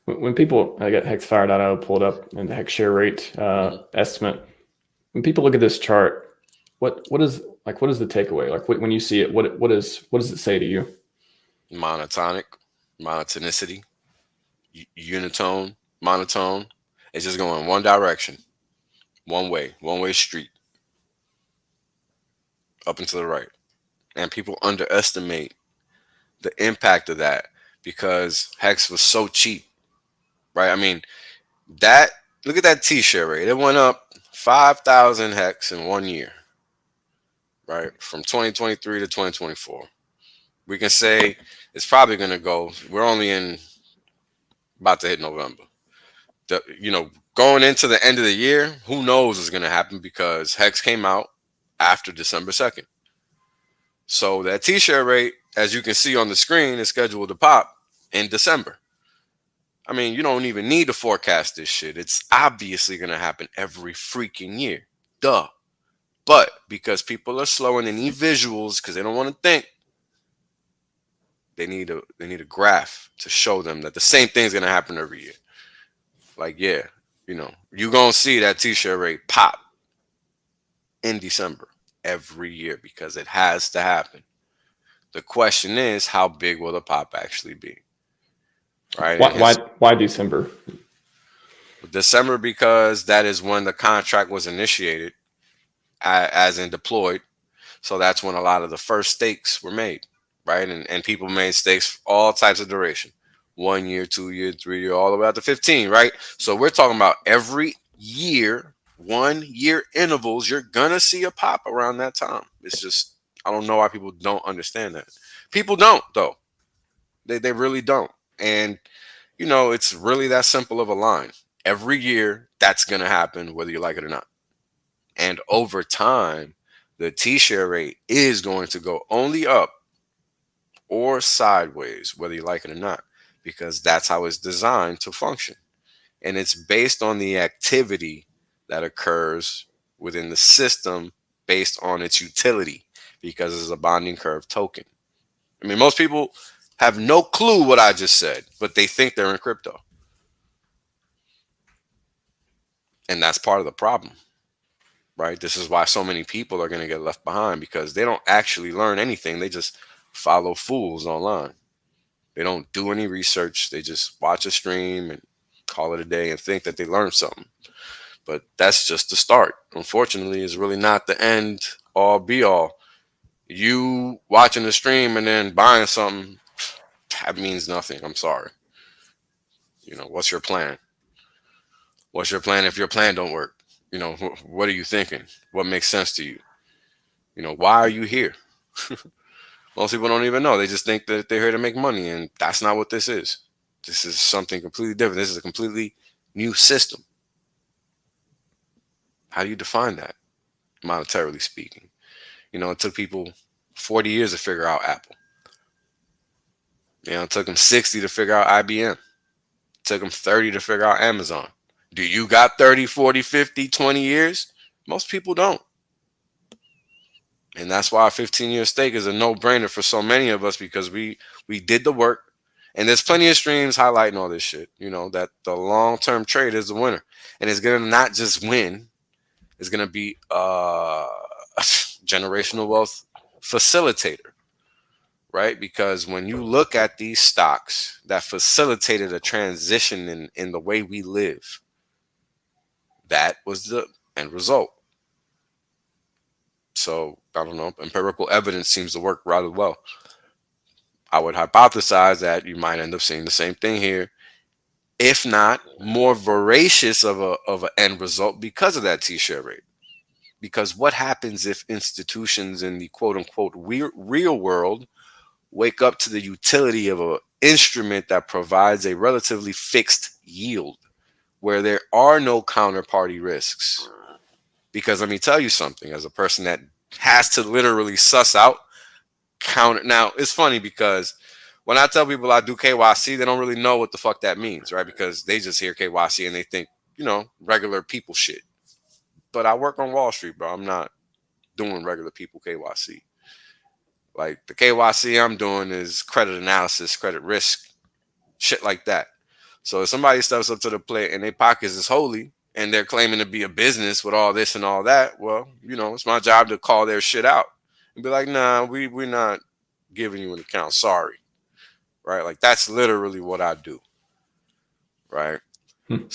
When people, I got hexfire.io pulled up and the hex share rate estimate. When people look at this chart, what is the takeaway? Like when you see it, what does it say to you? Monotonic, monotonicity, unitone, monotone. It's just going one direction, one way street, up and to the right. And people underestimate the impact of that because Hex was so cheap, right? I mean, that look at that T-share rate. It went up 5,000 Hex in 1 year, right? From 2023 to 2024. We can say it's probably going to go. We're only in about to hit November. Going into the end of the year, who knows what's going to happen because Hex came out after December 2nd. So that T-share rate, as you can see on the screen, is scheduled to pop in December. I mean, you don't even need to forecast this shit. It's obviously going to happen every freaking year. Duh. But because people are slow and they need visuals because they don't want to think, they need a graph to show them that the same thing's going to happen every year. Like, yeah, you're going to see that T-share rate pop in December every year because it has to happen. The question is, how big will the pop actually be? Right? Why And his why December? December because that is when the contract was initiated, as in deployed. So that's when a lot of the first stakes were made, right? And people made stakes all types of duration, 1 year, 2 year, 3 year, all the way out to 15, right? So we're talking about every year, 1 year intervals. You're gonna see a pop around that time. It's just I don't know why people don't understand that. People don't though. They really don't. And it's really that simple of a line. Every year, that's going to happen whether you like it or not. And over time, the T share rate is going to go only up or sideways, whether you like it or not, because that's how it's designed to function. And it's based on the activity that occurs within the system based on its utility, because it's a bonding curve token. I mean, most people have no clue what I just said, but they think they're in crypto. And that's part of the problem, right? This is why so many people are going to get left behind because they don't actually learn anything. They just follow fools online. They don't do any research. They just watch a stream and call it a day and think that they learned something. But that's just the start. Unfortunately, it's really not the end all be all. You watching the stream and then buying something, that means nothing. I'm sorry. What's your plan? What's your plan if your plan don't work? What are you thinking? What makes sense to you? Why are you here? Most people don't even know. They just think that they're here to make money, and that's not what this is. This is something completely different. This is a completely new system. How do you define that, monetarily speaking? It took people 40 years to figure out Apple. It took them 60 to figure out IBM. It took them 30 to figure out Amazon. Do you got 30, 40, 50, 20 years? Most people don't. And that's why a 15-year stake is a no-brainer for so many of us because we did the work. And there's plenty of streams highlighting all this shit, that the long-term trade is the winner. And it's going to not just win, it's going to be a generational wealth facilitator, right? Because when you look at these stocks that facilitated a transition in the way we live, that was the end result. So, I don't know, empirical evidence seems to work rather well. I would hypothesize that you might end up seeing the same thing here, if not more voracious of an end result because of that T-share rate. Because what happens if institutions in the quote unquote real world wake up to the utility of an instrument that provides a relatively fixed yield where there are no counterparty risks? Because let me tell you something, as a person that has to literally suss out counter. Now, it's funny because when I tell people I do KYC, they don't really know what the fuck that means, right? Because they just hear KYC and they think, regular people shit. But I work on Wall Street, bro. I'm not doing regular people KYC. Like the KYC I'm doing is credit analysis, credit risk, shit like that. So if somebody steps up to the plate and their pockets is holy and they're claiming to be a business with all this and all that, well, you know, it's my job to call their shit out and be like, nah, we're not giving you an account. Sorry. Right? Like that's literally what I do. Right? Hmm.